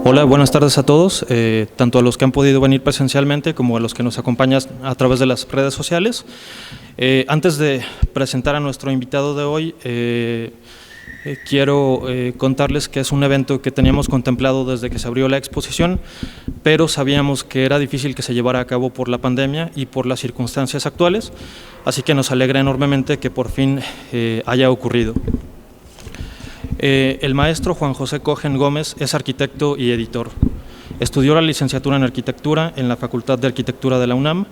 Hola, buenas tardes a todos, tanto a los que han podido venir presencialmente como a los que nos acompañan a través de las redes sociales. Antes de presentar a nuestro invitado de hoy, quiero contarles que es un evento que teníamos contemplado desde que se abrió la exposición, pero sabíamos que era difícil que se llevara a cabo por la pandemia y por las circunstancias actuales, así que nos alegra enormemente que por fin haya ocurrido. El maestro Juan José Cohen Gómez es arquitecto y editor. Estudió la licenciatura en Arquitectura en la Facultad de Arquitectura de la UNAM,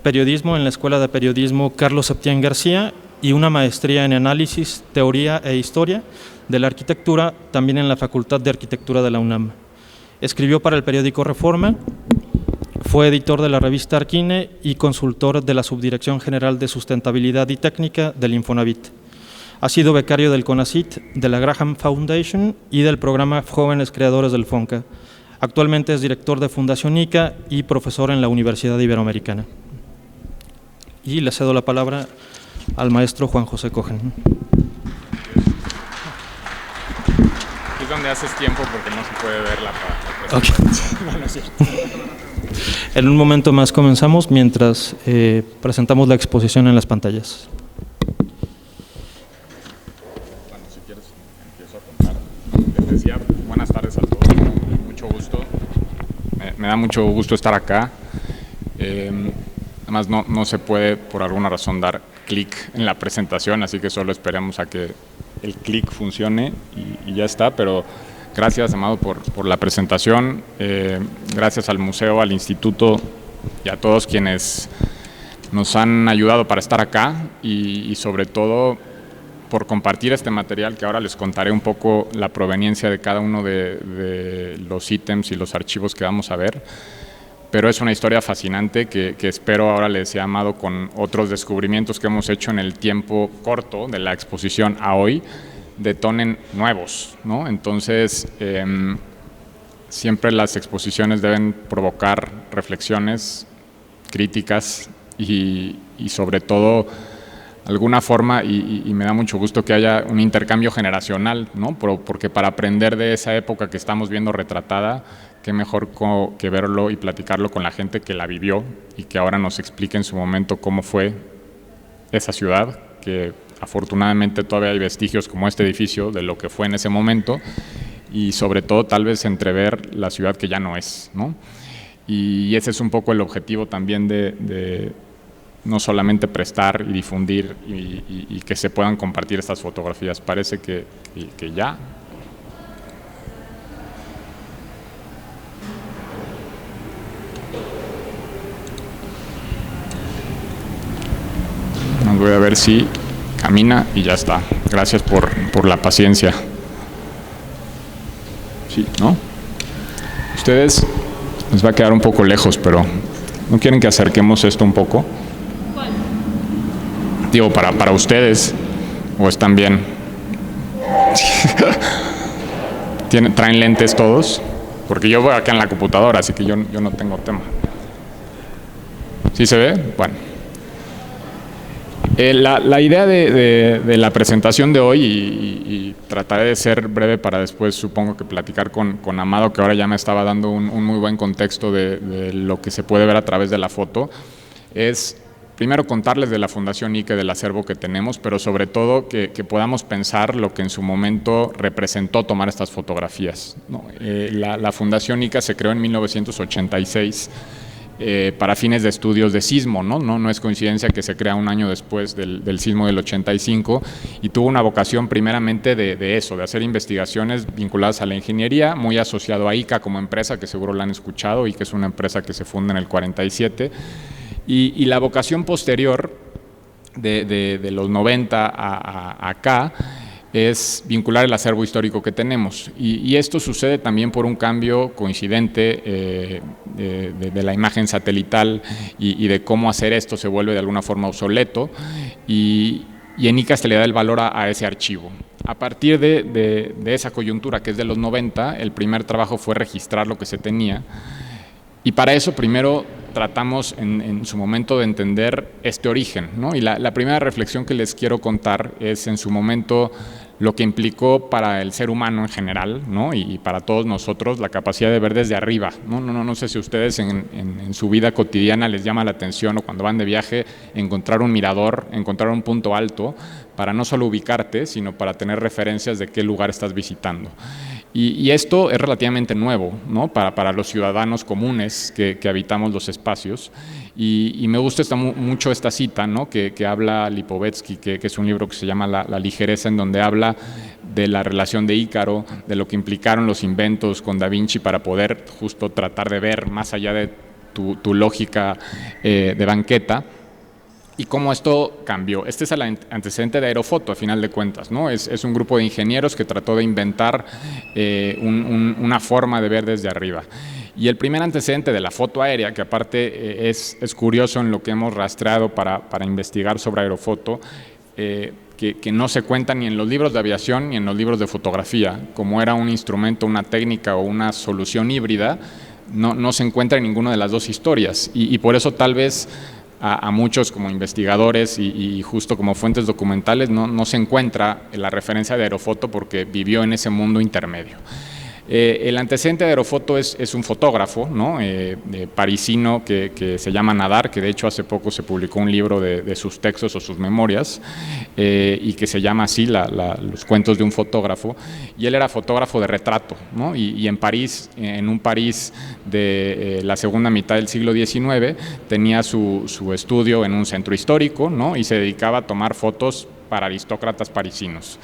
periodismo en la Escuela de Periodismo Carlos Septién García y una maestría en Análisis, Teoría e Historia de la Arquitectura también en la Facultad de Arquitectura de la UNAM. Escribió para el periódico Reforma, fue editor de la revista Arquine y consultor de la Subdirección General de Sustentabilidad y Técnica del Infonavit. Ha sido becario del CONACYT, de la Graham Foundation y del programa Jóvenes Creadores del FONCA. Actualmente es director de Fundación ICA y profesor en la Universidad Iberoamericana. Y le cedo la palabra al maestro Juan José Cohen. Es donde haces tiempo porque no se puede ver la presentación. Okay. No es cierto. En un momento más comenzamos mientras presentamos la exposición en las pantallas. Decía, buenas tardes a todos, mucho gusto, me da mucho gusto estar acá. Además no se puede por alguna razón dar clic en la presentación, así que solo esperemos a que el clic funcione y ya está, pero gracias, Amado, por la presentación, gracias al museo, al instituto y a todos quienes nos han ayudado para estar acá y sobre todo por compartir este material, que ahora les contaré un poco la proveniencia de cada uno de los ítems y los archivos que vamos a ver, pero es una historia fascinante que espero ahora les he amado con otros descubrimientos que hemos hecho en el tiempo corto de la exposición a hoy, detonen nuevos, ¿no? Entonces, siempre las exposiciones deben provocar reflexiones, críticas y sobre todo alguna forma, y me da mucho gusto que haya un intercambio generacional, ¿no? Porque para aprender de esa época que estamos viendo retratada, qué mejor que verlo y platicarlo con la gente que la vivió y que ahora nos explique en su momento cómo fue esa ciudad, que afortunadamente todavía hay vestigios como este edificio de lo que fue en ese momento y sobre todo tal vez entrever la ciudad que ya no es, ¿no? Y ese es un poco el objetivo también de no solamente prestar y difundir y que se puedan compartir estas fotografías. Parece que ya. Voy a ver si camina y ya está. Gracias por la paciencia. Sí, ¿no? Ustedes les va a quedar un poco lejos, pero ¿no quieren que acerquemos esto un poco? Digo, para ustedes, ¿o están bien? ¿Traen lentes todos? Porque yo voy acá en la computadora, así que yo no tengo tema. ¿Sí se ve? Bueno. La idea de la presentación de hoy, y trataré de ser breve para después, supongo que platicar con Amado, que ahora ya me estaba dando un muy buen contexto de lo que se puede ver a través de la foto, es primero contarles de la Fundación ICA, del acervo que tenemos, pero sobre todo que podamos pensar lo que en su momento representó tomar estas fotografías, ¿no? La Fundación ICA se creó en 1986 para fines de estudios de sismo, ¿no? No es coincidencia que se crea un año después del sismo del 85 y tuvo una vocación primeramente de eso, de hacer investigaciones vinculadas a la ingeniería, muy asociado a ICA como empresa, que seguro la han escuchado, y que es una empresa que se funda en el 47. Y la vocación posterior de los 90 a acá es vincular el acervo histórico que tenemos. Y esto sucede también por un cambio coincidente de la imagen satelital y de cómo hacer esto se vuelve de alguna forma obsoleto. Y en ICA se le da el valor a ese archivo. A partir de esa coyuntura, que es de los 90, el primer trabajo fue registrar lo que se tenía. Y para eso primero tratamos en su momento de entender este origen, ¿no? Y la primera reflexión que les quiero contar es, en su momento, lo que implicó para el ser humano en general, ¿no? y para todos nosotros la capacidad de ver desde arriba. No sé si ustedes en su vida cotidiana les llama la atención, o cuando van de viaje, encontrar un mirador, encontrar un punto alto, para no solo ubicarte, sino para tener referencias de qué lugar estás visitando. Y esto es relativamente nuevo, ¿no? para los ciudadanos comunes que habitamos los espacios. Y me gusta mucho esta cita, ¿no? que habla Lipovetsky, que es un libro que se llama La ligereza, en donde habla de la relación de Ícaro, de lo que implicaron los inventos con Da Vinci para poder justo tratar de ver más allá de tu lógica de banqueta. Y cómo esto cambió. Este es el antecedente de Aerofoto, a final de cuentas, ¿no? Es un grupo de ingenieros que trató de inventar una forma de ver desde arriba. Y el primer antecedente de la foto aérea, que aparte es curioso en lo que hemos rastreado para investigar sobre Aerofoto, que no se cuenta ni en los libros de aviación ni en los libros de fotografía, como era un instrumento, una técnica o una solución híbrida, no se encuentra en ninguna de las dos historias. Y por eso tal vez a muchos como investigadores y justo como fuentes documentales no se encuentra la referencia de Aerofoto, porque vivió en ese mundo intermedio. El antecedente de Aerofoto es un fotógrafo, ¿no? Parisino que se llama Nadar, que de hecho hace poco se publicó un libro de sus textos o sus memorias, y que se llama así, los cuentos de un fotógrafo, y él era fotógrafo de retrato, ¿no? Y en París, en un París de la segunda mitad del siglo XIX, tenía su estudio en un centro histórico, ¿no? Y se dedicaba a tomar fotos para aristócratas parisinos.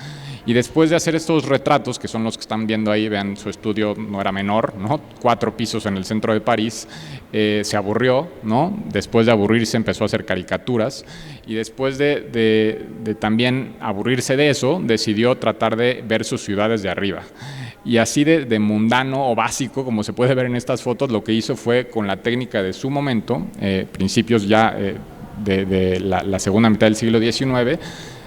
Y después de hacer estos retratos, que son los que están viendo ahí, vean, su estudio no era menor, ¿no? 4 pisos en el centro de París, se aburrió, ¿no? Después de aburrirse empezó a hacer caricaturas, y después de también aburrirse de eso, decidió tratar de ver sus ciudades de arriba. Y así de mundano o básico, como se puede ver en estas fotos, lo que hizo fue, con la técnica de su momento, principios ya de la segunda mitad del siglo XIX,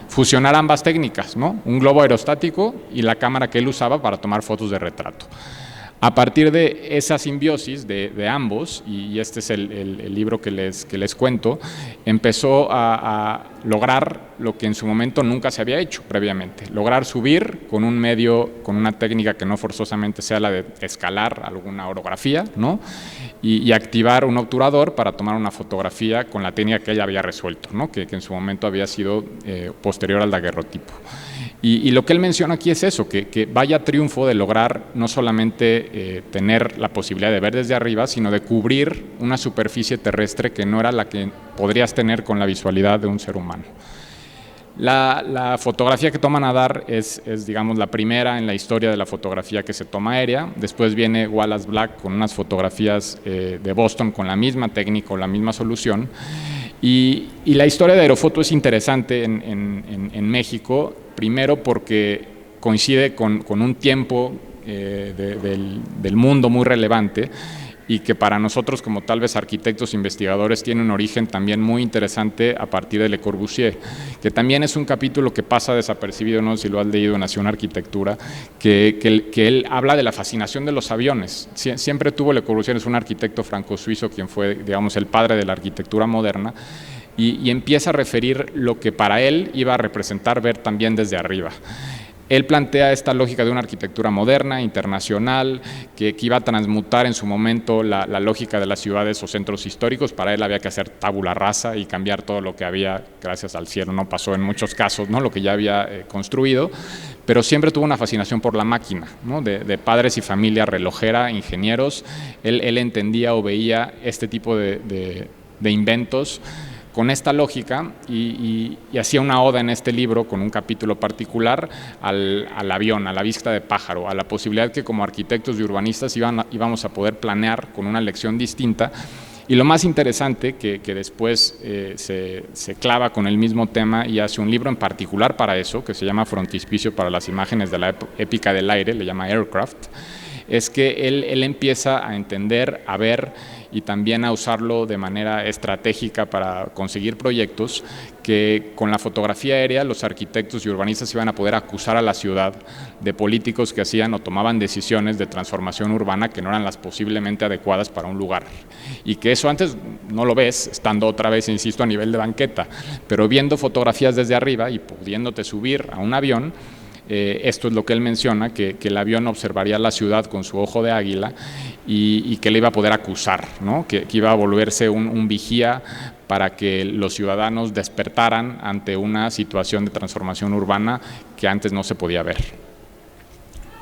fusionar ambas técnicas, ¿no? Un globo aerostático y la cámara que él usaba para tomar fotos de retrato. A partir de esa simbiosis de ambos, y este es el libro que les cuento, empezó a lograr lo que en su momento nunca se había hecho previamente: lograr subir con un medio, con una técnica que no forzosamente sea la de escalar alguna orografía, ¿no? Y activar un obturador para tomar una fotografía con la técnica que ella había resuelto, ¿no? que en su momento había sido posterior al daguerrotipo. Y lo que él menciona aquí es eso, que vaya triunfo de lograr no solamente tener la posibilidad de ver desde arriba, sino de cubrir una superficie terrestre que no era la que podrías tener con la visualidad de un ser humano. La fotografía que toma Nadar es, digamos, la primera en la historia de la fotografía que se toma aérea. Después viene Wallace Black con unas fotografías de Boston con la misma técnica o la misma solución. Y la historia de Aerofoto es interesante en México, primero porque coincide con un tiempo del mundo muy relevante, y que para nosotros, como tal vez arquitectos investigadores, tiene un origen también muy interesante a partir de Le Corbusier, que también es un capítulo que pasa desapercibido, no sé si lo has leído en Nación Arquitectura, que él habla de la fascinación de los aviones. Siempre tuvo Le Corbusier, es un arquitecto franco-suizo quien fue, digamos, el padre de la arquitectura moderna, y empieza a referir lo que para él iba a representar ver también desde arriba. Él plantea esta lógica de una arquitectura moderna, internacional, que iba a transmutar en su momento la lógica de las ciudades o centros históricos. Para él había que hacer tabula rasa y cambiar todo lo que había, gracias al cielo no pasó en muchos casos, ¿no? Lo que ya había construido, pero siempre tuvo una fascinación por la máquina, ¿no? De padres y familia relojera, ingenieros. Él entendía o veía este tipo de inventos con esta lógica, y hacía una oda en este libro con un capítulo particular al avión, a la vista de pájaro, a la posibilidad que como arquitectos y urbanistas íbamos a poder planear con una lección distinta. Y lo más interesante, que después se clava con el mismo tema y hace un libro en particular para eso, que se llama Frontispicio para las imágenes de la épica del aire, le llama Aircraft, es que él empieza a entender, a ver y también a usarlo de manera estratégica para conseguir proyectos, que con la fotografía aérea los arquitectos y urbanistas iban a poder acusar a la ciudad de políticos que hacían o tomaban decisiones de transformación urbana que no eran las posiblemente adecuadas para un lugar. Y que eso antes no lo ves, estando otra vez, insisto, a nivel de banqueta, pero viendo fotografías desde arriba y pudiéndote subir a un avión, Esto es lo que él menciona, que el avión observaría la ciudad con su ojo de águila y que le iba a poder acusar, ¿no? Que iba a volverse un vigía para que los ciudadanos despertaran ante una situación de transformación urbana que antes no se podía ver.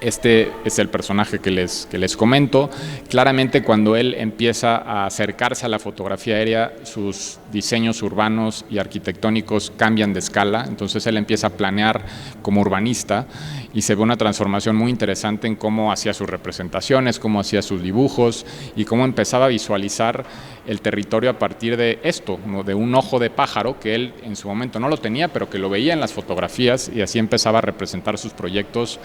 Este es el personaje que les comento. Claramente, cuando él empieza a acercarse a la fotografía aérea, sus diseños urbanos y arquitectónicos cambian de escala. Entonces él empieza a planear como urbanista y se ve una transformación muy interesante en cómo hacía sus representaciones, cómo hacía sus dibujos y cómo empezaba a visualizar el territorio a partir de esto, ¿no? De un ojo de pájaro que él en su momento no lo tenía, pero que lo veía en las fotografías, y así empezaba a representar sus proyectos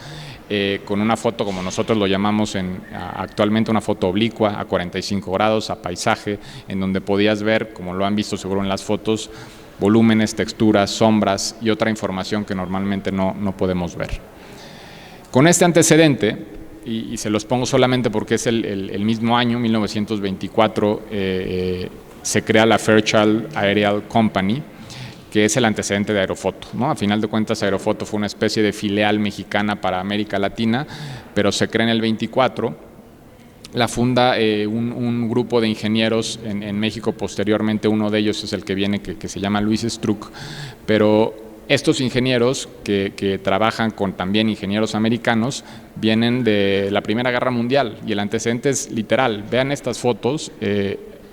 con una foto, como nosotros lo llamamos actualmente, una foto oblicua a 45 grados, a paisaje, en donde podías ver, como lo han visto seguro en las fotos, volúmenes, texturas, sombras y otra información que normalmente no podemos ver. Con este antecedente, y se los pongo solamente porque es el mismo año, 1924, se crea la Fairchild Aerial Company, que es el antecedente de Aerofoto, ¿no? A final de cuentas, Aerofoto fue una especie de filial mexicana para América Latina, pero se crea en el 24. La funda un grupo de ingenieros en México. Posteriormente, uno de ellos es el que viene, que se llama Luis Struck, pero estos ingenieros que trabajan con también ingenieros americanos vienen de la Primera Guerra Mundial, y el antecedente es literal. Vean estas fotos.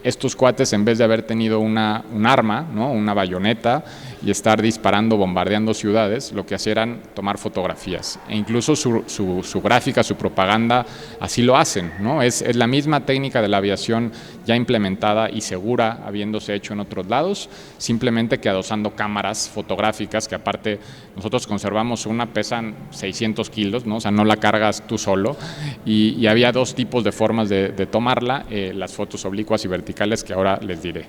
Estos cuates, en vez de haber tenido un arma, ¿no? Una bayoneta, y estar disparando, bombardeando ciudades, lo que hacían era tomar fotografías. E incluso su gráfica, su propaganda, así lo hacen, ¿no? Es la misma técnica de la aviación ya implementada y segura, habiéndose hecho en otros lados, simplemente que adosando cámaras fotográficas, que aparte nosotros conservamos una, pesan 600 kilos, ¿no? O sea, no la cargas tú solo, y había dos tipos de formas de tomarla, las fotos oblicuas y verticales, que ahora les diré.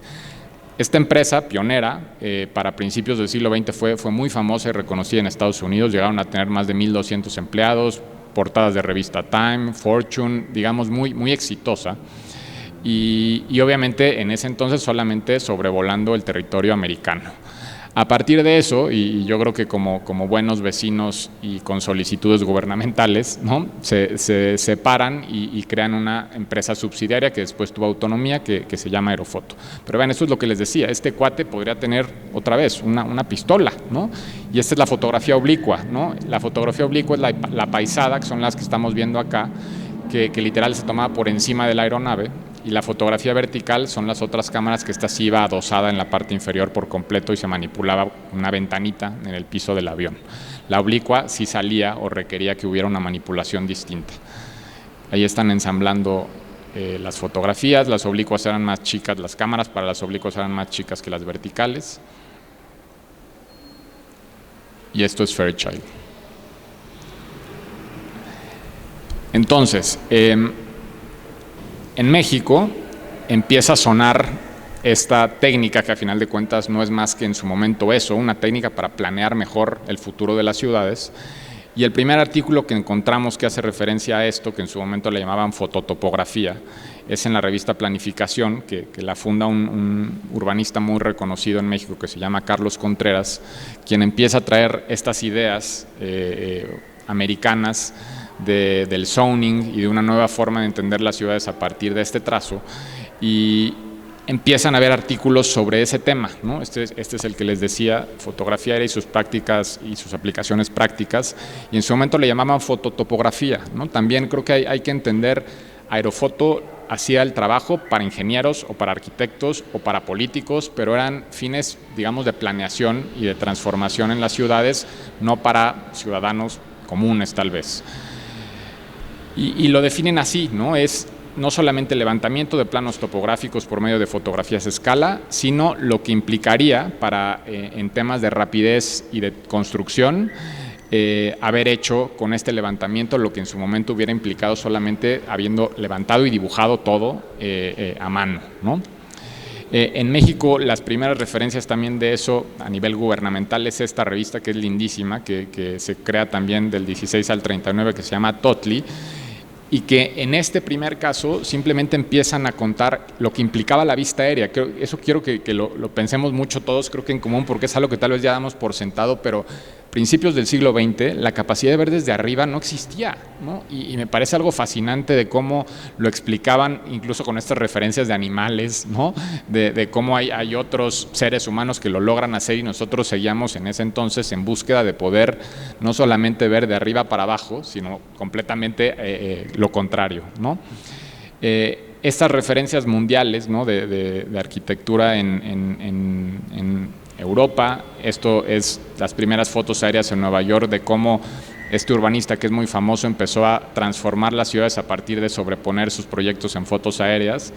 Esta empresa pionera, para principios del siglo XX, fue muy famosa y reconocida en Estados Unidos. Llegaron a tener más de 1,200 empleados, portadas de revista Time, Fortune, digamos muy exitosa. Y obviamente en ese entonces solamente sobrevolando el territorio americano. A partir de eso, y yo creo que como buenos vecinos y con solicitudes gubernamentales, ¿no? se separan y crean una empresa subsidiaria que después tuvo autonomía, que se llama Aerofoto. Pero vean, esto es lo que les decía, este cuate podría tener otra vez una pistola, ¿no? Y esta es la fotografía oblicua, ¿no? La fotografía oblicua es la paisada, que son las que estamos viendo acá, que literal se tomaba por encima de la aeronave. Y la fotografía vertical son las otras cámaras, que esta sí iba adosada en la parte inferior por completo y se manipulaba una ventanita en el piso del avión. La oblicua sí salía o requería que hubiera una manipulación distinta. Ahí están ensamblando las fotografías. Las oblicuas eran más chicas, las cámaras para las oblicuas eran más chicas que las verticales. Y esto es Fairchild. Entonces, en México empieza a sonar esta técnica, que a final de cuentas no es más que en su momento eso, una técnica para planear mejor el futuro de las ciudades. Y el primer artículo que encontramos que hace referencia a esto, que en su momento le llamaban fototopografía, es en la revista Planificación, que la funda un urbanista muy reconocido en México que se llama Carlos Contreras, quien empieza a traer estas ideas americanas del zoning y de una nueva forma de entender las ciudades a partir de este trazo, y empiezan a haber artículos sobre ese tema, ¿no? Este es el que les decía, fotografía aérea y sus prácticas y sus aplicaciones prácticas, y en su momento le llamaban fototopografía, ¿no? También creo que hay que entender, Aerofoto hacía el trabajo para ingenieros o para arquitectos o para políticos, pero eran fines, digamos, de planeación y de transformación en las ciudades, no para ciudadanos comunes tal vez. Y lo definen así, ¿no? Es no solamente el levantamiento de planos topográficos por medio de fotografías a escala, sino lo que implicaría para, en temas de rapidez y de construcción, haber hecho con este levantamiento lo que en su momento hubiera implicado solamente habiendo levantado y dibujado todo a mano, ¿no? En México, las primeras referencias también de eso a nivel gubernamental es esta revista, que es lindísima, que se crea también del 16 al 39, que se llama Totli, y que en este primer caso simplemente empiezan a contar lo que implicaba la vista aérea. Eso quiero que lo pensemos mucho todos, creo que en común, porque es algo que tal vez ya damos por sentado, pero principios del siglo XX, la capacidad de ver desde arriba no existía, ¿no? Y me parece algo fascinante de cómo lo explicaban, incluso con estas referencias de animales, ¿no? De cómo hay otros seres humanos que lo logran hacer y nosotros seguíamos en ese entonces en búsqueda de poder no solamente ver de arriba para abajo, sino completamente lo contrario, ¿no? Estas referencias mundiales, ¿no? de arquitectura en Europa, esto es las primeras fotos aéreas en Nueva York de cómo este urbanista que es muy famoso empezó a transformar las ciudades a partir de sobreponer sus proyectos en fotos aéreas.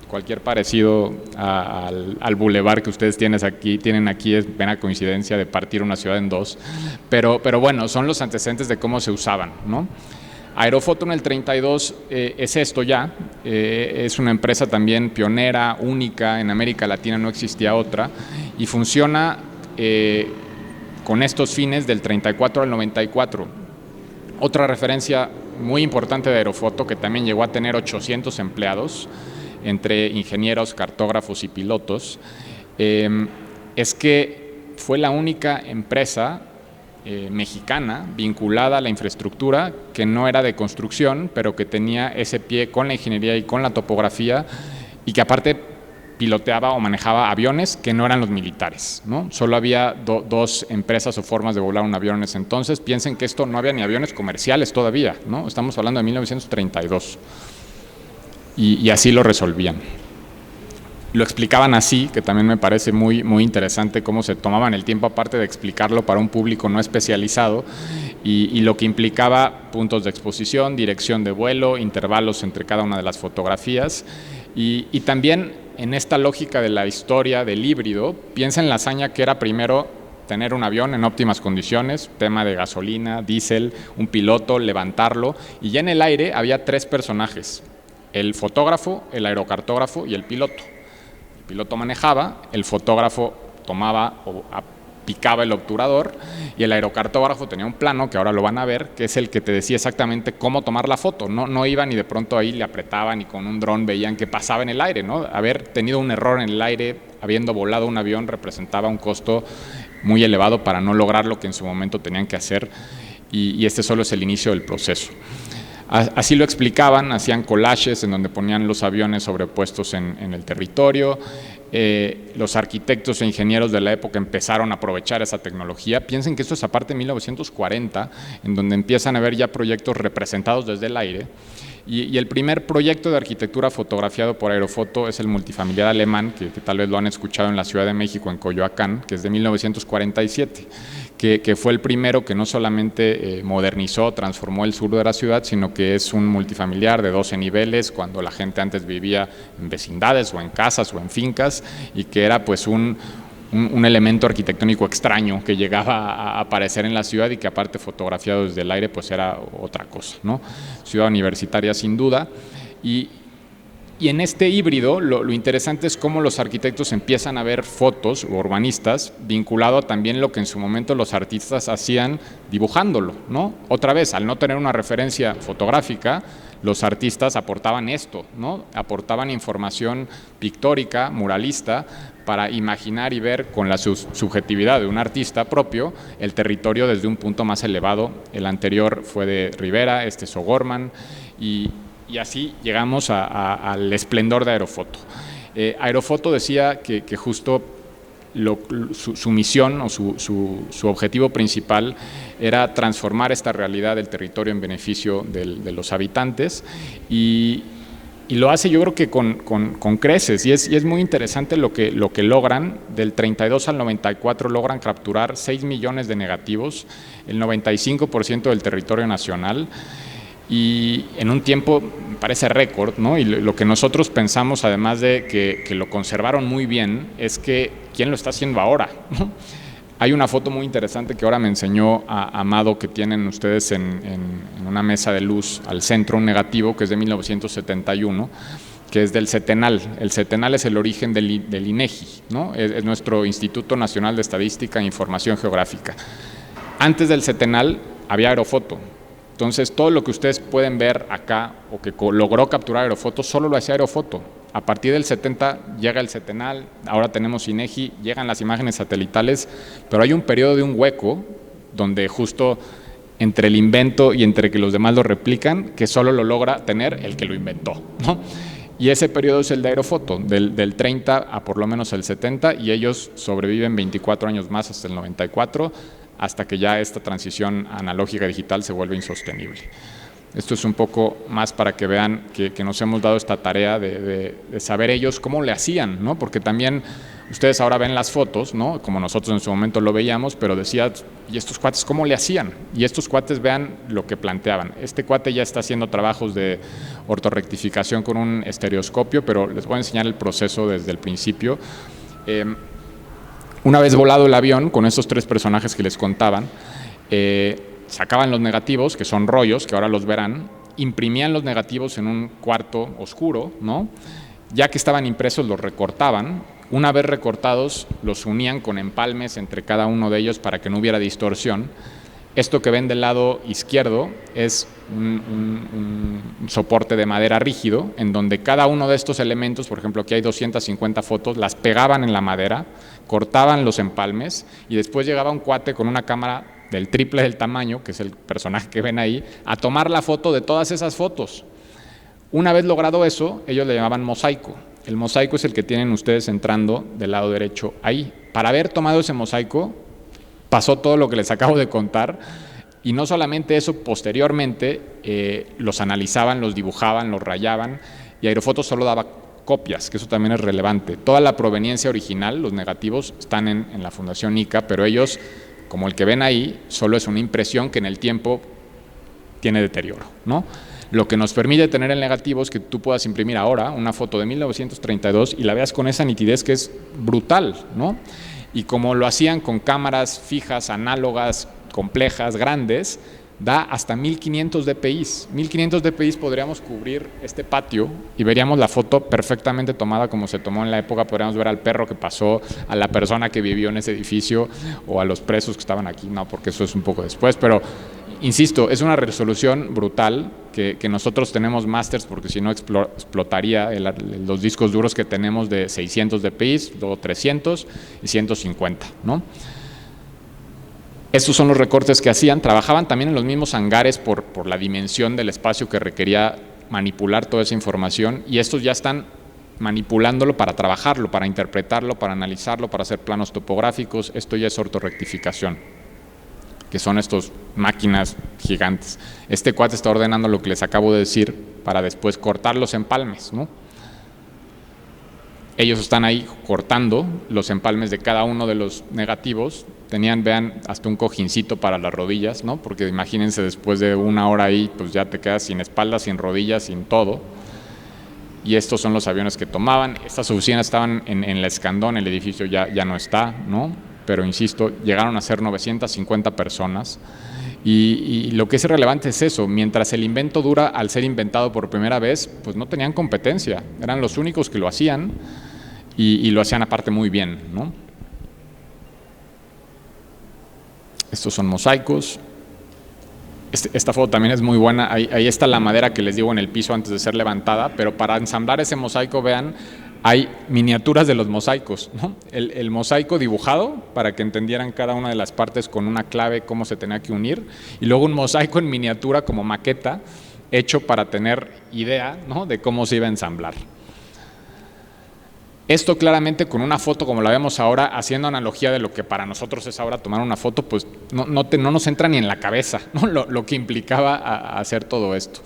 Cualquier parecido al bulevar que ustedes tienen aquí es mera coincidencia de partir una ciudad en dos, pero bueno, son los antecedentes de cómo se usaban, ¿no? Aerofoto en el 32 es esto ya, es una empresa también pionera, única, en América Latina no existía otra, y funciona con estos fines del 34 al 94. Otra referencia muy importante de Aerofoto, que también llegó a tener 800 empleados, entre ingenieros, cartógrafos y pilotos, es que fue la única empresa mexicana vinculada a la infraestructura que no era de construcción, pero que tenía ese pie con la ingeniería y con la topografía y que aparte piloteaba o manejaba aviones que no eran los militares, ¿no? Solo había dos empresas o formas de volar un avión en ese entonces. Piensen que esto no había ni aviones comerciales todavía, ¿no? Estamos hablando de 1932 y así lo resolvían. Lo explicaban así, que también me parece muy interesante cómo se tomaban el tiempo aparte de explicarlo para un público no especializado y lo que implicaba puntos de exposición, dirección de vuelo, intervalos entre cada una de las fotografías y también en esta lógica de la historia del híbrido, piensa en la hazaña que era primero tener un avión en óptimas condiciones, tema de gasolina, diésel, un piloto, levantarlo y ya en el aire había 3 personajes, el fotógrafo, el aerocartógrafo y el piloto. El piloto manejaba, el fotógrafo tomaba o picaba el obturador y el aerocartógrafo tenía un plano, que ahora lo van a ver, que es el que te decía exactamente cómo tomar la foto. No iban y de pronto ahí le apretaban y con un dron veían qué pasaba en el aire, ¿no? Haber tenido un error en el aire, habiendo volado un avión, representaba un costo muy elevado para no lograr lo que en su momento tenían que hacer y este solo es el inicio del proceso. Así lo explicaban, hacían collages en donde ponían los aviones sobrepuestos en el territorio. Los arquitectos e ingenieros de la época empezaron a aprovechar esa tecnología. Piensen que esto es aparte de 1940, en donde empiezan a haber ya proyectos representados desde el aire. Y el primer proyecto de arquitectura fotografiado por Aerofoto es el multifamiliar alemán, que tal vez lo han escuchado en la Ciudad de México, en Coyoacán, que es de 1947. Que fue el primero que no solamente modernizó, transformó el sur de la ciudad, sino que es un multifamiliar de 12 niveles, cuando la gente antes vivía en vecindades o en casas o en fincas, y que era pues un elemento arquitectónico extraño que llegaba a aparecer en la ciudad y que aparte fotografiado desde el aire pues era otra cosa, ¿no? Ciudad universitaria sin duda, y en este híbrido lo interesante es cómo los arquitectos empiezan a ver fotos o urbanistas vinculado a también lo que en su momento los artistas hacían dibujándolo, ¿no? Otra vez, al no tener una referencia fotográfica, los artistas aportaban esto, ¿no? Aportaban información pictórica, muralista, para imaginar y ver con la subjetividad de un artista propio el territorio desde un punto más elevado. El anterior fue de Rivera, este es O'Gorman, y así llegamos al esplendor de Aerofoto. Aerofoto decía que justo su misión o su objetivo principal era transformar esta realidad del territorio en beneficio de los habitantes y lo hace yo creo que con creces y es muy interesante lo que logran. Del 32 al 94 logran capturar 6 millones de negativos, el 95% del territorio nacional, y en un tiempo me parece récord, ¿no? Y lo que nosotros pensamos, además de que lo conservaron muy bien, es que ¿quién lo está haciendo ahora? ¿No? Hay una foto muy interesante que ahora me enseñó Amado, que tienen ustedes en una mesa de luz al centro, un negativo que es de 1971, que es del Cetenal. El Cetenal es el origen del INEGI, ¿no? Es nuestro Instituto Nacional de Estadística e Información Geográfica. Antes del Cetenal había Aerofoto. Entonces, todo lo que ustedes pueden ver acá o que logró capturar Aerofoto, solo lo hacía Aerofoto. A partir del 70 llega el Cetenal, ahora tenemos INEGI, llegan las imágenes satelitales, pero hay un periodo de un hueco donde justo entre el invento y entre que los demás lo replican, que solo lo logra tener el que lo inventó, ¿no? Y ese periodo es el de Aerofoto, del 30 a por lo menos el 70, y ellos sobreviven 24 años más hasta el 94, hasta que ya esta transición analógica digital se vuelve insostenible. Esto es un poco más para que vean que nos hemos dado esta tarea de saber ellos cómo le hacían, ¿no? Porque también ustedes ahora ven las fotos, ¿no? Como nosotros en su momento lo veíamos, pero decía, ¿y estos cuates cómo le hacían? Y estos cuates vean lo que planteaban. Este cuate ya está haciendo trabajos de ortorrectificación con un estereoscopio, pero les voy a enseñar el proceso desde el principio. Una vez volado el avión con estos 3 personajes que les contaban, sacaban los negativos, que son rollos, que ahora los verán, imprimían los negativos en un cuarto oscuro, ¿no? Ya que estaban impresos, los recortaban. Una vez recortados, los unían con empalmes entre cada uno de ellos para que no hubiera distorsión. Esto que ven del lado izquierdo es un soporte de madera rígido, en donde cada uno de estos elementos, por ejemplo, aquí hay 250 fotos, las pegaban en la madera, cortaban los empalmes, y después llegaba un cuate con una cámara del triple del tamaño, que es el personaje que ven ahí, a tomar la foto de todas esas fotos. Una vez logrado eso, ellos le llamaban mosaico. El mosaico es el que tienen ustedes entrando del lado derecho ahí. Para haber tomado ese mosaico, pasó todo lo que les acabo de contar, y no solamente eso, posteriormente los analizaban, los dibujaban, los rayaban, y Aerofoto solo daba copias, que eso también es relevante. Toda la proveniencia original, los negativos, están en la Fundación ICA, pero ellos, como el que ven ahí, solo es una impresión que en el tiempo tiene deterioro, ¿no? Lo que nos permite tener el negativo es que tú puedas imprimir ahora una foto de 1932 y la veas con esa nitidez que es brutal, ¿no? Y como lo hacían con cámaras fijas, análogas, complejas, grandes, da hasta 1500 dpi. 1500 dpi podríamos cubrir este patio y veríamos la foto perfectamente tomada como se tomó en la época. Podríamos ver al perro que pasó, a la persona que vivió en ese edificio o a los presos que estaban aquí, no, porque eso es un poco después, pero insisto, es una resolución brutal que nosotros tenemos másters, porque si no explotaría los discos duros que tenemos de 600 dpi, luego 300 y 150, ¿no? Estos son los recortes que hacían. Trabajaban también en los mismos hangares por la dimensión del espacio que requería manipular toda esa información, y estos ya están manipulándolo para trabajarlo, para interpretarlo, para analizarlo, para hacer planos topográficos. Esto ya es ortorrectificación, que son estas máquinas gigantes. Este cuate está ordenando lo que les acabo de decir para después cortar los empalmes, ¿no? Ellos están ahí cortando los empalmes de cada uno de los negativos. Tenían, vean, hasta un cojincito para las rodillas, ¿no? Porque imagínense, después de una hora ahí, pues ya te quedas sin espalda, sin rodillas, sin todo. Y estos son los aviones que tomaban. Estas oficinas estaban en la Escandón, el edificio ya no está, ¿no? Pero insisto, llegaron a ser 950 personas. Y lo que es relevante es eso: mientras el invento dura, al ser inventado por primera vez, pues no tenían competencia, eran los únicos que lo hacían, y lo hacían aparte muy bien, ¿no? Estos son mosaicos. Esta foto también es muy buena. Ahí está la madera que les digo en el piso antes de ser levantada, pero para ensamblar ese mosaico, vean, hay miniaturas de los mosaicos, ¿no? El mosaico dibujado para que entendieran cada una de las partes con una clave cómo se tenía que unir, y luego un mosaico en miniatura como maqueta hecho para tener idea, ¿no?, de cómo se iba a ensamblar. Esto claramente con una foto como la vemos ahora, haciendo analogía de lo que para nosotros es ahora tomar una foto, pues no nos entra ni en la cabeza, ¿no?, lo que implicaba hacer todo esto.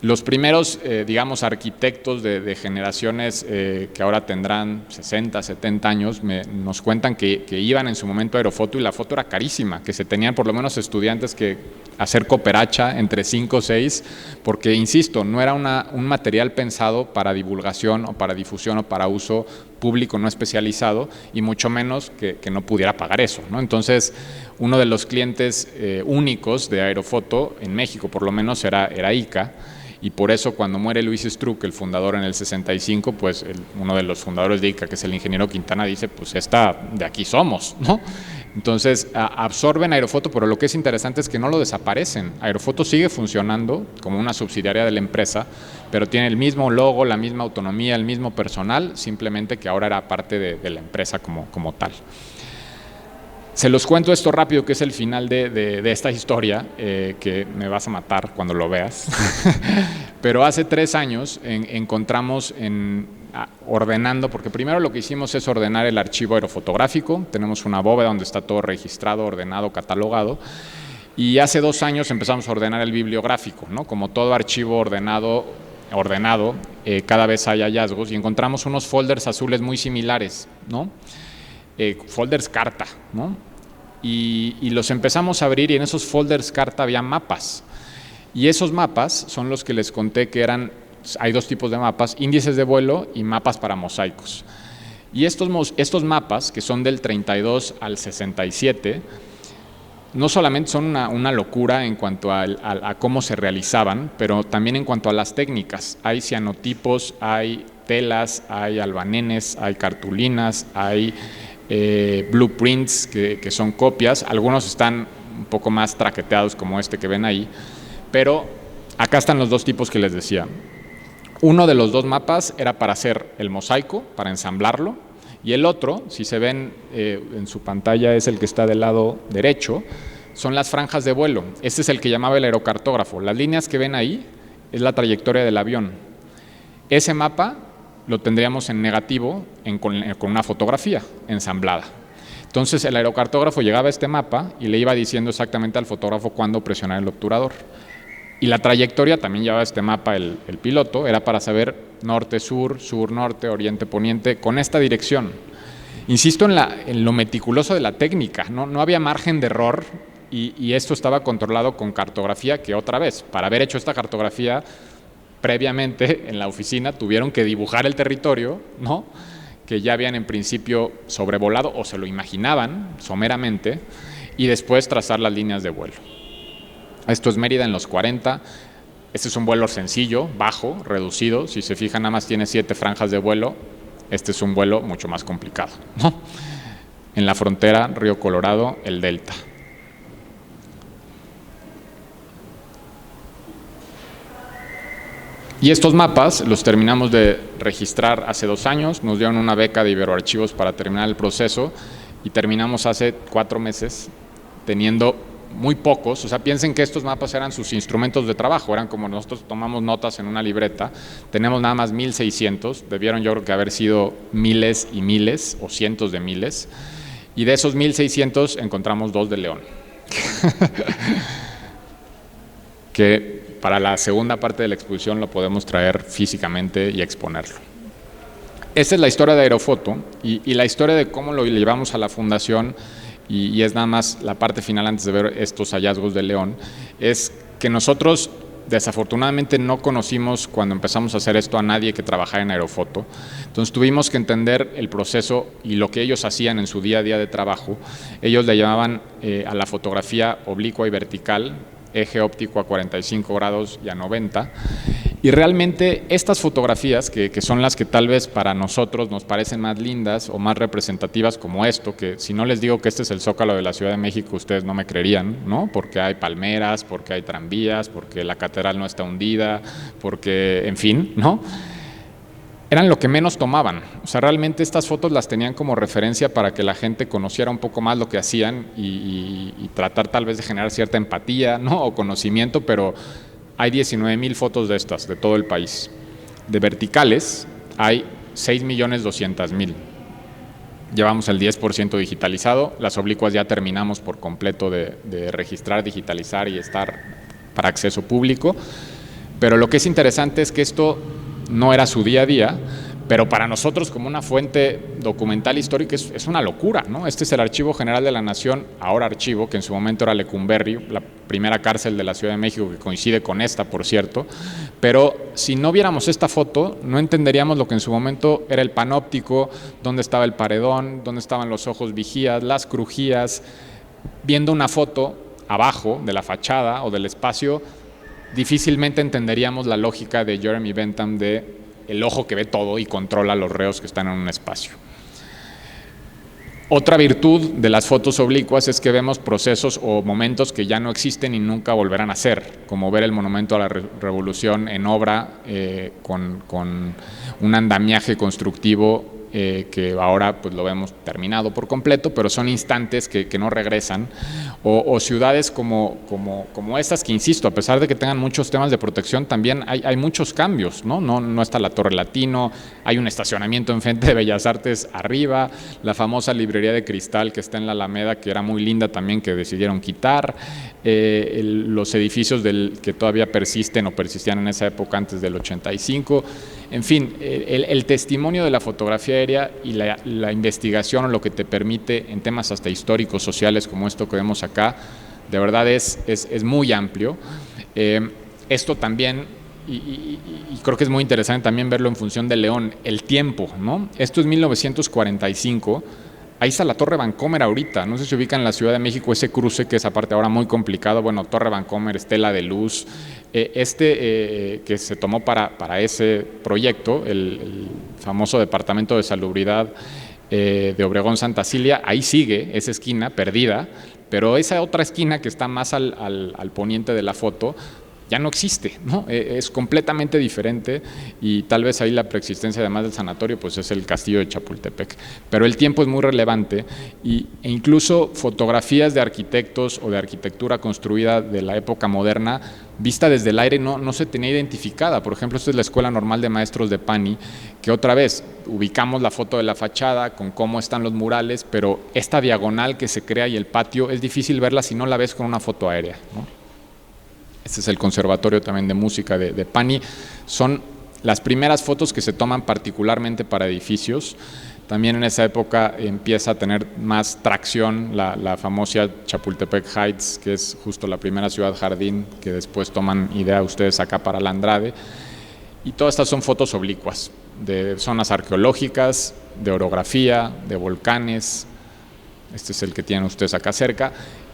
Los primeros, digamos, arquitectos de generaciones que ahora tendrán 60, 70 años, nos cuentan que iban en su momento a Aerofoto, y la foto era carísima, que se tenían por lo menos estudiantes que hacer cooperacha entre 5 o 6, porque, insisto, no era un material pensado para divulgación o para difusión o para uso público no especializado, y mucho menos que no pudiera pagar eso, ¿no? Entonces, uno de los clientes únicos de Aerofoto, en México por lo menos, era ICA. Y por eso, cuando muere Luis Struck, el fundador, en el 65, pues uno de los fundadores de ICA, que es el ingeniero Quintana, dice, pues de aquí somos, ¿no? Entonces absorben Aerofoto, pero lo que es interesante es que no lo desaparecen. Aerofoto sigue funcionando como una subsidiaria de la empresa, pero tiene el mismo logo, la misma autonomía, el mismo personal, simplemente que ahora era parte de la empresa como tal. Se los cuento esto rápido, que es el final de esta historia, que me vas a matar cuando lo veas. Pero hace 3 años encontramos ordenando, porque primero lo que hicimos es ordenar el archivo aerofotográfico. Tenemos una bóveda donde está todo registrado, ordenado, catalogado. Y hace 2 años empezamos a ordenar el bibliográfico, ¿no? Como todo archivo ordenado, cada vez hay hallazgos y encontramos unos folders azules muy similares, ¿no? Folders carta, ¿no? Y los empezamos a abrir y en esos folders carta había mapas. Y esos mapas son los que les conté que hay 2 tipos de mapas, índices de vuelo y mapas para mosaicos. Y estos mapas, que son del 32 al 67, no solamente son una locura en cuanto a cómo se realizaban, pero también en cuanto a las técnicas. Hay cianotipos, hay telas, hay albanenes, hay cartulinas, hay blueprints que son copias. Algunos están un poco más traqueteados como este que ven ahí, pero acá están los 2 tipos que les decía. Uno de los 2 mapas era para hacer el mosaico, para ensamblarlo, y el otro, si se ven en su pantalla, es el que está del lado derecho, son las franjas de vuelo. Este es el que llamaba el aerocartógrafo. Las líneas que ven ahí es la trayectoria del avión. Ese mapa lo tendríamos en negativo con una fotografía ensamblada. Entonces el aerocartógrafo llegaba a este mapa y le iba diciendo exactamente al fotógrafo cuándo presionar el obturador. Y la trayectoria también llevaba este mapa el piloto, era para saber norte-sur, sur-norte, oriente-poniente, con esta dirección. Insisto en lo meticuloso de la técnica, no había margen de error y esto estaba controlado con cartografía, que otra vez, para haber hecho esta cartografía previamente en la oficina tuvieron que dibujar el territorio, ¿no?, que ya habían en principio sobrevolado o se lo imaginaban someramente, y después trazar las líneas de vuelo. Esto es Mérida en los 40, este es un vuelo sencillo, bajo, reducido, si se fijan nada más tiene 7 franjas de vuelo, este es un vuelo mucho más complicado, ¿no? En la frontera Río Colorado, el Delta. Y estos mapas los terminamos de registrar hace 2 años, nos dieron una beca de Iberoarchivos para terminar el proceso y terminamos hace 4 meses teniendo muy pocos. O sea, piensen que estos mapas eran sus instrumentos de trabajo, eran como nosotros tomamos notas en una libreta, tenemos nada más 1,600, debieron yo creo que haber sido miles y miles o cientos de miles, y de esos 1,600 encontramos 2 de León. Que para la segunda parte de la exposición lo podemos traer físicamente y exponerlo. Esta es la historia de Aerofoto y la historia de cómo lo llevamos a la fundación, y es nada más la parte final antes de ver estos hallazgos de León, es que nosotros desafortunadamente no conocimos cuando empezamos a hacer esto a nadie que trabajara en Aerofoto. Entonces tuvimos que entender el proceso y lo que ellos hacían en su día a día de trabajo. Ellos le llamaban a la fotografía oblicua y vertical, eje óptico a 45 grados y a 90, y realmente estas fotografías que son las que tal vez para nosotros nos parecen más lindas o más representativas, como esto, que si no les digo que este es el Zócalo de la Ciudad de México ustedes no me creerían, ¿no? Porque hay palmeras, porque hay tranvías, porque la catedral no está hundida, porque, en fin, ¿no? Eran lo que menos tomaban. O sea, realmente estas fotos las tenían como referencia para que la gente conociera un poco más lo que hacían y tratar tal vez de generar cierta empatía, ¿no?, o conocimiento, pero hay 19,000 fotos de estas, de todo el país. De verticales hay 6,200,000. Llevamos el 10% digitalizado, las oblicuas ya terminamos por completo de registrar, digitalizar y estar para acceso público, pero lo que es interesante es que esto no era su día a día, pero para nosotros como una fuente documental histórica es una locura, ¿no? Este es el Archivo General de la Nación, ahora archivo, que en su momento era Lecumberri, la primera cárcel de la Ciudad de México, que coincide con esta, por cierto, pero si no viéramos esta foto, no entenderíamos lo que en su momento era el panóptico, dónde estaba el paredón, dónde estaban los ojos vigías, las crujías. Viendo una foto abajo de la fachada o del espacio, difícilmente entenderíamos la lógica de Jeremy Bentham de el ojo que ve todo y controla los reos que están en un espacio. Otra virtud de las fotos oblicuas es que vemos procesos o momentos que ya no existen y nunca volverán a ser, como ver el Monumento a la Revolución en obra con un andamiaje constructivo que ahora pues lo vemos terminado por completo, pero son instantes que no regresan, o ciudades como estas que, insisto, a pesar de que tengan muchos temas de protección, también hay muchos cambios, ¿no? No está la Torre Latino, hay un estacionamiento enfrente de Bellas Artes arriba, la famosa librería de cristal que está en la Alameda, que era muy linda también, que decidieron quitar, los edificios que todavía persisten o persistían en esa época antes del 85, en fin, el testimonio de la fotografía aérea y la investigación, o lo que te permite en temas hasta históricos, sociales, como esto que vemos acá, de verdad es muy amplio. Esto también, y creo que es muy interesante también verlo en función de León, el tiempo, ¿no? Esto es 1945, ahí está la Torre Vancomer ahorita, no sé si ubican en la Ciudad de México ese cruce que es aparte ahora muy complicado, bueno, Torre Vancomer, Estela de Luz, que se tomó para ese proyecto, el famoso Departamento de Salubridad de Obregón Santa Cilia, ahí sigue esa esquina perdida, pero esa otra esquina que está más al poniente de la foto ya no existe, ¿no? Es completamente diferente, y tal vez ahí la preexistencia, además del sanatorio, pues es el castillo de Chapultepec. Pero el tiempo es muy relevante, e incluso fotografías de arquitectos o de arquitectura construida de la época moderna, vista desde el aire, no se tenía identificada. Por ejemplo, esta es la Escuela Normal de Maestros de Pani, que otra vez ubicamos la foto de la fachada con cómo están los murales, pero esta diagonal que se crea y el patio es difícil verla si no la ves con una foto aérea, ¿no? Este es el Conservatorio también de Música de Pani. Son las primeras fotos que se toman particularmente para edificios. También en esa época empieza a tener más tracción la famosa Chapultepec Heights, que es justo la primera ciudad jardín que después toman idea ustedes acá para la Andrade. Y todas estas son fotos oblicuas de zonas arqueológicas, de orografía, de volcanes. Este es el que tienen ustedes acá cerca.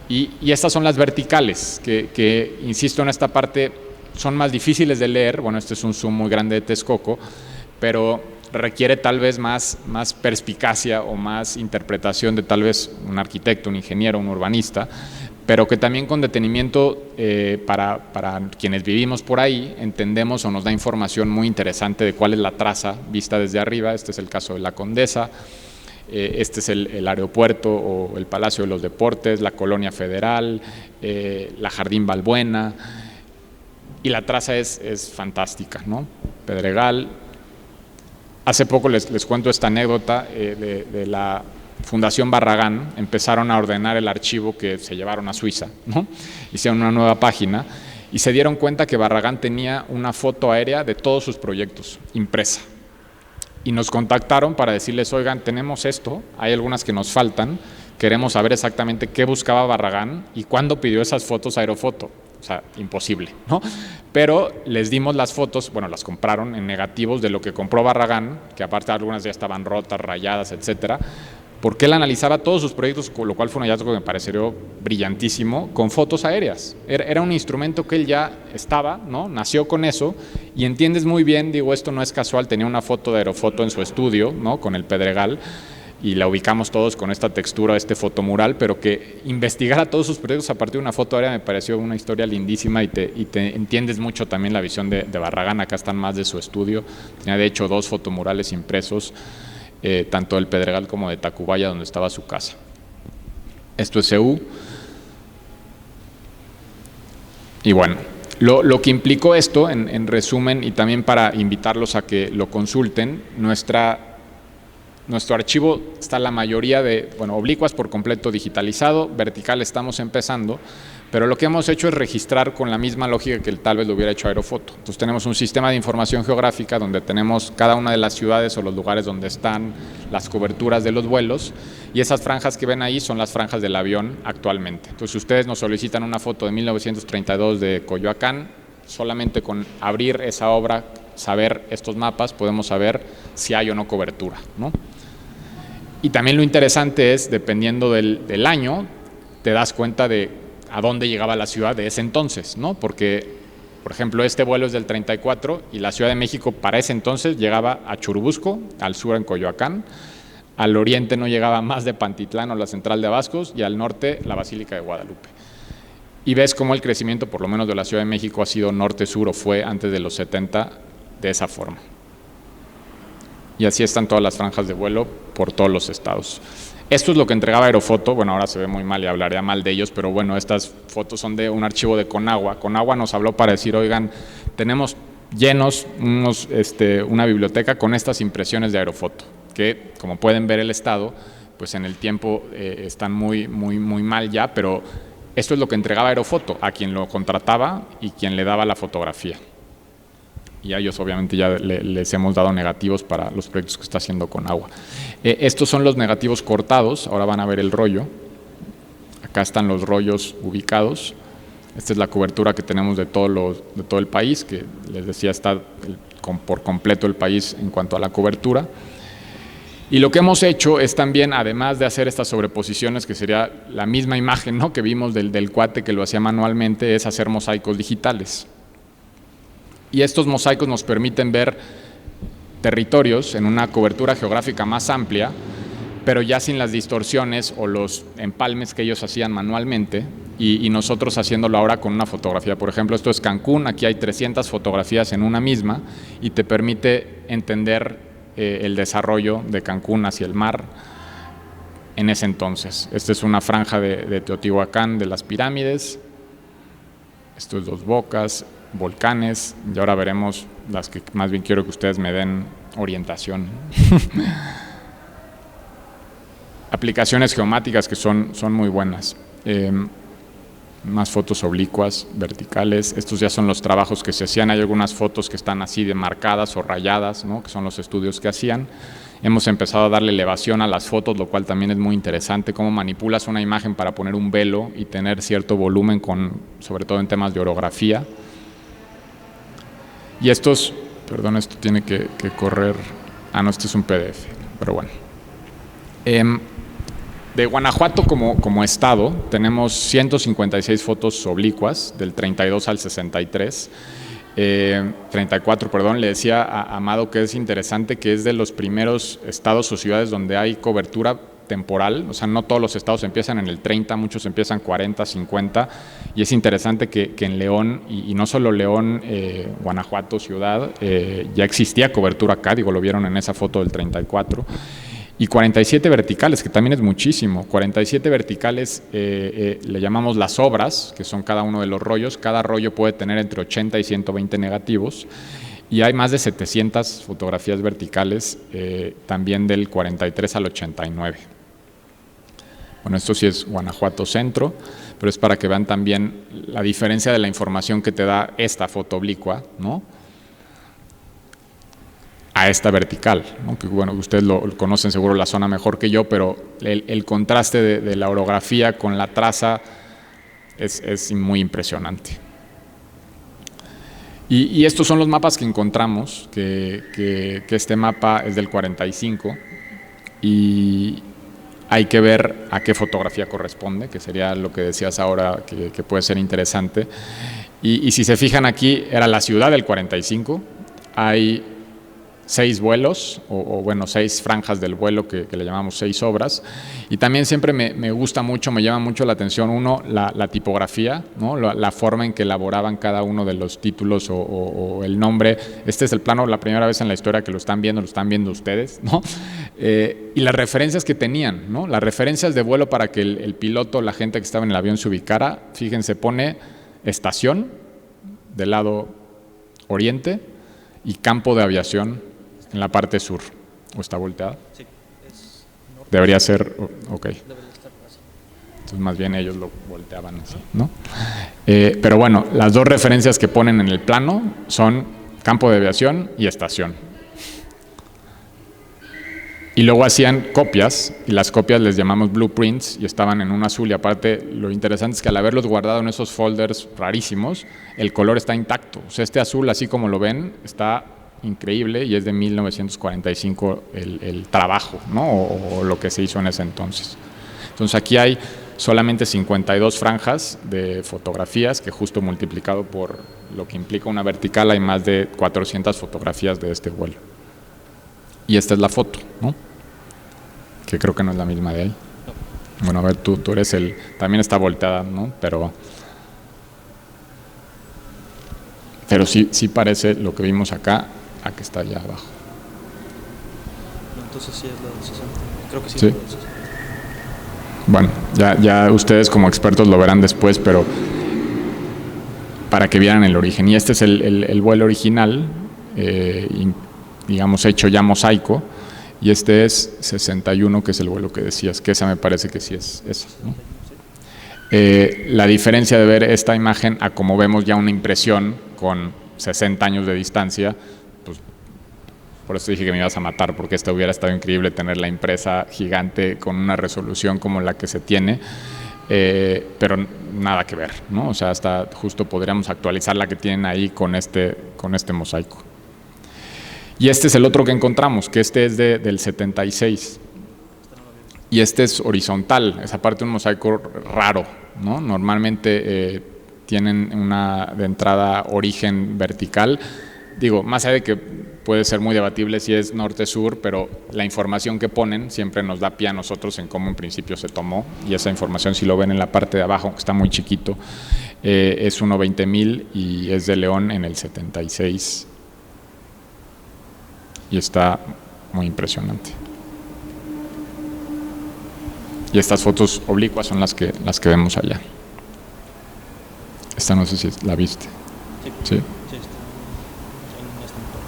Y estas son las verticales, que insisto, en esta parte son más difíciles de leer. Bueno, este es un zoom muy grande de Texcoco, pero requiere tal vez más perspicacia o más interpretación de tal vez un arquitecto, un ingeniero, un urbanista, pero que también con detenimiento para quienes vivimos por ahí entendemos o nos da información muy interesante de cuál es la traza vista desde arriba. Este es el caso de la Condesa. Este es el aeropuerto o el Palacio de los Deportes, la Colonia Federal, la Jardín Balbuena, y la traza es fantástica, ¿no? Pedregal. Hace poco les cuento esta anécdota de la Fundación Barragán. Empezaron a ordenar el archivo que se llevaron a Suiza, ¿no? Hicieron una nueva página y se dieron cuenta que Barragán tenía una foto aérea de todos sus proyectos impresa. Y nos contactaron para decirles, oigan, tenemos esto, hay algunas que nos faltan, queremos saber exactamente qué buscaba Barragán y cuándo pidió esas fotos a Aerofoto. O sea, imposible, ¿no? Pero les dimos las fotos, bueno, las compraron en negativos de lo que compró Barragán, que aparte algunas ya estaban rotas, rayadas, etcétera, porque él analizaba todos sus proyectos, con lo cual fue un hallazgo que me pareció brillantísimo, con fotos aéreas. Era un instrumento que él ya estaba, ¿no? Nació con eso, y entiendes muy bien, digo, esto no es casual, tenía una foto de Aerofoto en su estudio, ¿no? Con el Pedregal, y la ubicamos todos con esta textura, este fotomural, pero que investigara todos sus proyectos a partir de una foto aérea me pareció una historia lindísima, y te entiendes mucho también la visión de Barragán. Acá están más de su estudio, tenía de hecho 2 fotomurales impresos, tanto del Pedregal como de Tacubaya, donde estaba su casa. Esto es CEU. Y bueno, lo que implicó esto, en resumen, y también para invitarlos a que lo consulten, nuestro archivo está la mayoría de, oblicuas por completo digitalizado, vertical estamos empezando, pero lo que hemos hecho es registrar con la misma lógica que tal vez lo hubiera hecho Aerofoto. Entonces tenemos un sistema de información geográfica donde tenemos cada una de las ciudades o los lugares donde están las coberturas de los vuelos, y esas franjas que ven ahí son las franjas del avión actualmente. Entonces si ustedes nos solicitan una foto de 1932 de Coyoacán, solamente con abrir esa obra, saber estos mapas, podemos saber si hay o no cobertura, ¿no? Y también lo interesante es, dependiendo del año, te das cuenta de a dónde llegaba la ciudad de ese entonces, ¿no? Porque, por ejemplo, este vuelo es del 34 y la Ciudad de México para ese entonces llegaba a Churubusco, al sur en Coyoacán, al oriente no llegaba más de Pantitlán o la central de Abascos, y al norte la Basílica de Guadalupe. Y ves cómo el crecimiento, por lo menos de la Ciudad de México, ha sido norte-sur, o fue antes de los 70 de esa forma. y así están todas las franjas de vuelo por todos los estados. Esto es lo que entregaba Aerofoto. Bueno, ahora se ve muy mal y hablaría mal de ellos, pero bueno, estas fotos son de un archivo de Conagua. Conagua nos habló para decir, oigan, tenemos llenos una biblioteca con estas impresiones de Aerofoto, que como pueden ver el estado, pues en el tiempo están muy mal ya, pero esto es lo que entregaba Aerofoto a quien lo contrataba y quien le daba la fotografía. Y a ellos obviamente ya les hemos dado negativos para los proyectos que está haciendo Conagua. Estos son los negativos cortados, ahora van a ver el rollo. Acá están los rollos ubicados. Esta es la cobertura que tenemos de todo el país, que les decía está por completo el país en cuanto a la cobertura. Y lo que hemos hecho es también, además de hacer estas sobreposiciones, que sería la misma imagen, ¿no?, que vimos del cuate que lo hacía manualmente, es hacer mosaicos digitales. Y estos mosaicos nos permiten ver territorios en una cobertura geográfica más amplia, pero ya sin las distorsiones o los empalmes que ellos hacían manualmente, y nosotros haciéndolo ahora con una fotografía. Por ejemplo, esto es Cancún, aquí hay 300 fotografías en una misma, y te permite entender el desarrollo de Cancún hacia el mar en ese entonces. Esta es una franja de Teotihuacán, de las pirámides. Esto es Dos Bocas, volcanes, y ahora veremos las que más bien quiero que ustedes me den orientación. Aplicaciones geomáticas que son muy buenas. Más fotos oblicuas, verticales. Estos ya son los trabajos que se hacían. Hay algunas fotos que están así demarcadas o rayadas, ¿no?, que son los estudios que hacían. Hemos empezado a darle elevación a las fotos, lo cual también es muy interesante, cómo manipulas una imagen para poner un velo y tener cierto volumen, sobre todo en temas de orografía. Y estos, perdón, esto tiene que correr, no, este es un PDF, pero bueno. De Guanajuato como estado tenemos 156 fotos oblicuas del 32 al 63, 34, perdón. Le decía a Amado que es interesante que es de los primeros estados o ciudades donde hay cobertura temporal, o sea, no todos los estados empiezan en el 30, muchos empiezan 40, 50, y es interesante que en León, y no solo León, Guanajuato, ciudad, ya existía cobertura acá, digo, lo vieron en esa foto del 34, y 47 verticales, que también es muchísimo. 47 verticales le llamamos las obras, que son cada uno de los rollos. Cada rollo puede tener entre 80 y 120 negativos, y hay más de 700 fotografías verticales, también del 43 al 89. Bueno, esto sí es Guanajuato Centro, pero es para que vean también la diferencia de la información que te da esta foto oblicua, ¿no?, a esta vertical, ¿no?, que bueno, ustedes lo conocen seguro la zona mejor que yo, pero el contraste de la orografía con la traza es muy impresionante. Y estos son los mapas que encontramos, que este mapa es del 45, y hay que ver a qué fotografía corresponde, que sería lo que decías ahora, que puede ser interesante. Y si se fijan aquí, era la ciudad del 45, hay 6 vuelos, o bueno, 6 franjas del vuelo que le llamamos 6 obras, y también siempre me gusta mucho, me llama mucho la atención, uno, la tipografía, ¿no?, la forma en que elaboraban cada uno de los títulos o el nombre. Este es el plano, la primera vez en la historia que lo están viendo ustedes, ¿no?, y las referencias que tenían, ¿no?, las referencias de vuelo para que el piloto, la gente que estaba en el avión se ubicara. Fíjense, pone estación del lado oriente y campo de aviación en la parte sur. ¿O está volteada? Sí. Debería ser, ok. Debería estar así. Entonces más bien ellos lo volteaban así, ¿no? Pero bueno, las dos referencias que ponen en el plano son campo de aviación y estación. Y luego hacían copias, y las copias les llamamos blueprints, y estaban en un azul, y aparte lo interesante es que al haberlos guardado en esos folders rarísimos, el color está intacto. O sea, este azul, así como lo ven, está increíble, y es de 1945 el trabajo, ¿no?, o lo que se hizo en ese entonces. Entonces aquí hay solamente 52 franjas de fotografías, que justo multiplicado por lo que implica una vertical hay más de 400 fotografías de este vuelo. Y esta es la foto, ¿no?, que creo que no es la misma de ahí. Bueno, a ver, tú eres también está volteada, ¿no?, pero sí parece lo que vimos acá, a que está allá abajo. Entonces sí es la del 60. Creo que sí, ¿Sí? es la del 60. Bueno, ya ustedes como expertos lo verán después, pero para que vieran el origen. Y este es el vuelo original, digamos hecho ya mosaico, y este es 61, que es el vuelo que decías, que esa me parece que sí es esa, ¿no? La diferencia de ver esta imagen a como vemos ya una impresión con 60 años de distancia, pues por eso dije que me ibas a matar, porque esta hubiera estado increíble tener la impresa gigante con una resolución como la que se tiene, pero nada que ver, ¿no? O sea, hasta justo podríamos actualizar la que tienen ahí con este mosaico. Y este es el otro que encontramos, que este es del 76. Y este es horizontal, es aparte un mosaico raro, ¿no? Normalmente tienen una de entrada origen vertical. Digo, más allá de que puede ser muy debatible si es norte-sur, pero la información que ponen siempre nos da pie a nosotros en cómo en principio se tomó, y esa información, si lo ven en la parte de abajo, que está muy chiquito, es 1/20,000 y es de León en el 76. Y está muy impresionante. Y estas fotos oblicuas son las que vemos allá. Esta no sé si la viste. Sí. ¿Sí? Sí, está en esta mejor.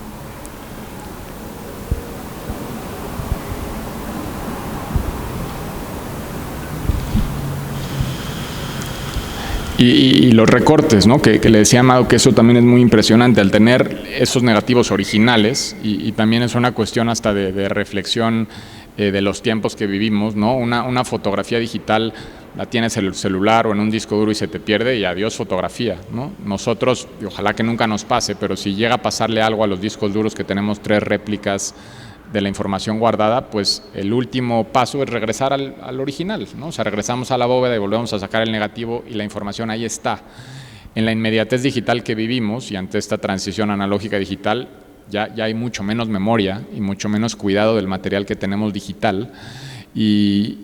Y los recortes, ¿no? Que le decía Amado que eso también es muy impresionante al tener esos negativos originales, y también es una cuestión hasta de reflexión de los tiempos que vivimos, ¿no? Una fotografía digital la tienes en el celular o en un disco duro y se te pierde, y adiós fotografía, ¿no? Nosotros, y ojalá que nunca nos pase, pero si llega a pasarle algo a los discos duros que tenemos 3 réplicas de la información guardada, pues el último paso es regresar al original, ¿no? O sea, regresamos a la bóveda y volvemos a sacar el negativo y la información ahí está. En la inmediatez digital que vivimos y ante esta transición analógica digital, ya hay mucho menos memoria y mucho menos cuidado del material que tenemos digital, y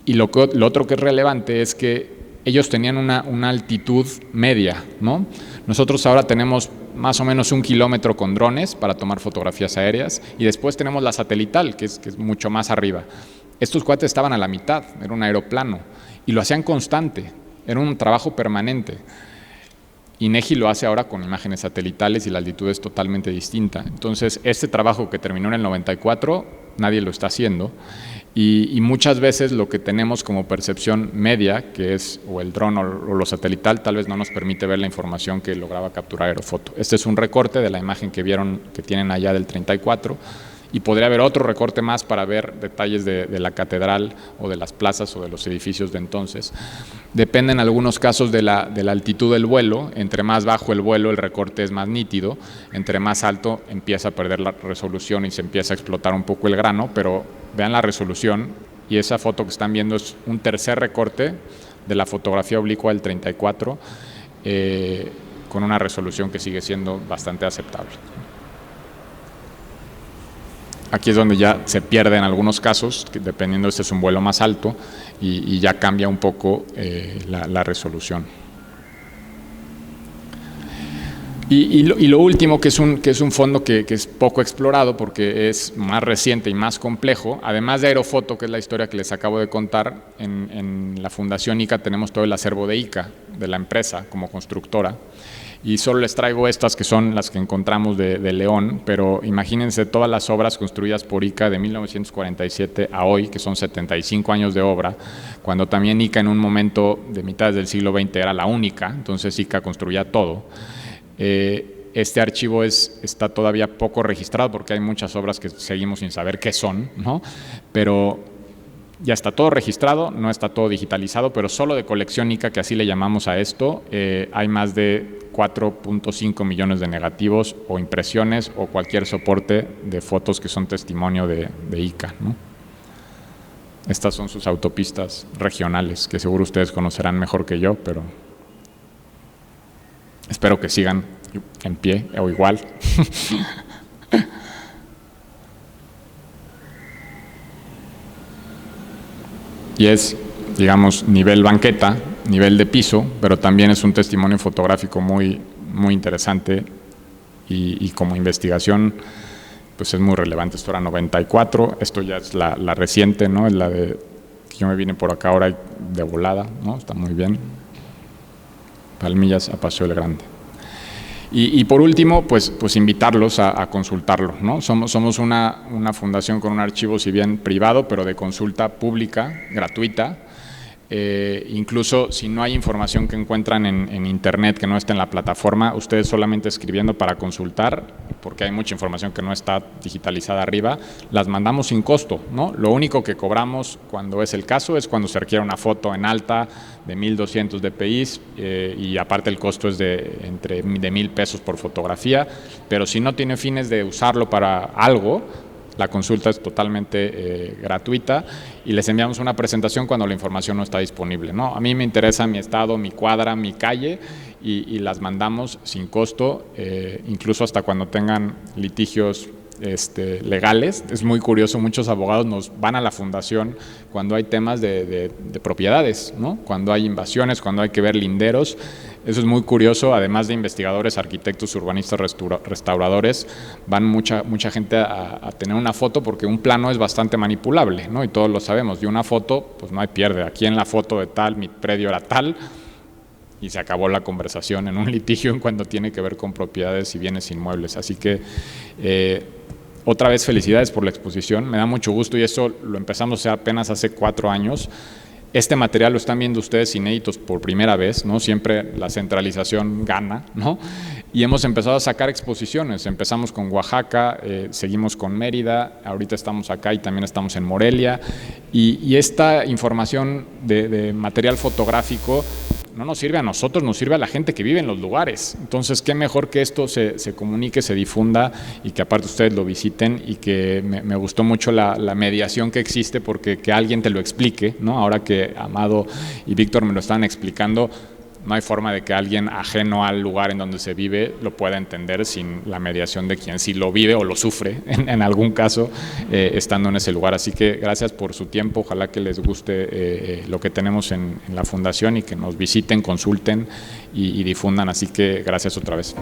lo otro que es relevante es que ellos tenían una altitud media, ¿no? Nosotros ahora tenemos más o menos 1 kilómetro con drones para tomar fotografías aéreas, y después tenemos la satelital, que es mucho más arriba. Estos cuates estaban a la mitad, era un aeroplano, y lo hacían constante, era un trabajo permanente. INEGI lo hace ahora con imágenes satelitales y la altitud es totalmente distinta. Entonces, este trabajo que terminó en el 94, nadie lo está haciendo, y muchas veces lo que tenemos como percepción media, que es o el dron o lo satelital, tal vez no nos permite ver la información que lograba capturar Aerofoto. Este es un recorte de la imagen que vieron, que tienen allá del 34, y podría haber otro recorte más para ver detalles de la catedral o de las plazas o de los edificios de entonces. Depende en algunos casos de la altitud del vuelo. Entre más bajo el vuelo, el recorte es más nítido. Entre más alto, empieza a perder la resolución y se empieza a explotar un poco el grano, pero vean la resolución, y esa foto que están viendo es un tercer recorte de la fotografía oblicua del 34, con una resolución que sigue siendo bastante aceptable. Aquí es donde ya se pierde en algunos casos, que dependiendo, este es un vuelo más alto, y ya cambia un poco la resolución. Y lo último, que es un fondo que es poco explorado porque es más reciente y más complejo, además de Aerofoto, que es la historia que les acabo de contar, en la Fundación ICA tenemos todo el acervo de ICA, de la empresa como constructora, y solo les traigo estas que son las que encontramos de León, pero imagínense todas las obras construidas por ICA de 1947 a hoy, que son 75 años de obra, cuando también ICA en un momento de mitad del siglo XX era la única, entonces ICA construía todo. Este archivo está todavía poco registrado porque hay muchas obras que seguimos sin saber qué son, ¿no? Pero ya está todo registrado, no está todo digitalizado, pero solo de colección ICA, que así le llamamos a esto, hay más de 4.5 millones de negativos o impresiones o cualquier soporte de fotos que son testimonio de ICA, ¿no? Estas son sus autopistas regionales, que seguro ustedes conocerán mejor que yo, pero espero que sigan en pie o igual. Y es, digamos, nivel banqueta, nivel de piso, pero también es un testimonio fotográfico muy, muy interesante, y como investigación pues es muy relevante. Esto era 94, esto ya es la reciente, ¿no? Es la de que yo me vine por acá ahora de volada, ¿no? Está muy bien. Palmillas a Paseo el Grande. Y por último, pues invitarlos a consultarlo, ¿no? Somos una fundación con un archivo, si bien privado, pero de consulta pública, gratuita. Incluso si no hay información que encuentran en internet que no esté en la plataforma, ustedes solamente escribiendo para consultar, porque hay mucha información que no está digitalizada arriba, las mandamos sin costo, ¿no? Lo único que cobramos cuando es el caso es cuando se requiere una foto en alta de 1,200 dpi y aparte el costo es de 1,000 pesos por fotografía, pero si no tiene fines de usarlo para algo, la consulta es totalmente gratuita y les enviamos una presentación cuando la información no está disponible, ¿no? A mí me interesa mi estado, mi cuadra, mi calle y las mandamos sin costo, incluso hasta cuando tengan litigios legales. Es muy curioso, muchos abogados nos van a la fundación cuando hay temas de propiedades, ¿no? Cuando hay invasiones, cuando hay que ver linderos. Eso es muy curioso, además de investigadores, arquitectos, urbanistas, restauradores, van mucha gente a tener una foto porque un plano es bastante manipulable, ¿no? Y todos lo sabemos, de una foto pues no hay pierde. Aquí en la foto de tal, mi predio era tal y se acabó la conversación en un litigio en cuanto tiene que ver con propiedades y bienes inmuebles. Así que otra vez felicidades por la exposición, me da mucho gusto y eso lo empezamos apenas hace 4 años. Este material lo están viendo ustedes inéditos por primera vez, ¿no? Siempre la centralización gana, ¿no? Y hemos empezado a sacar exposiciones. Empezamos con Oaxaca, seguimos con Mérida, ahorita estamos acá y también estamos en Morelia. Y esta información de material fotográfico no nos sirve a nosotros, nos sirve a la gente que vive en los lugares. Entonces, qué mejor que esto se comunique, se difunda y que aparte ustedes lo visiten y que me gustó mucho la mediación que existe porque que alguien te lo explique, ¿no? Ahora que Amado y Víctor me lo están explicando, no hay forma de que alguien ajeno al lugar en donde se vive lo pueda entender sin la mediación de quien sí lo vive o lo sufre en algún caso estando en ese lugar. Así que gracias por su tiempo, ojalá que les guste lo que tenemos en la fundación y que nos visiten, consulten y difundan. Así que gracias otra vez.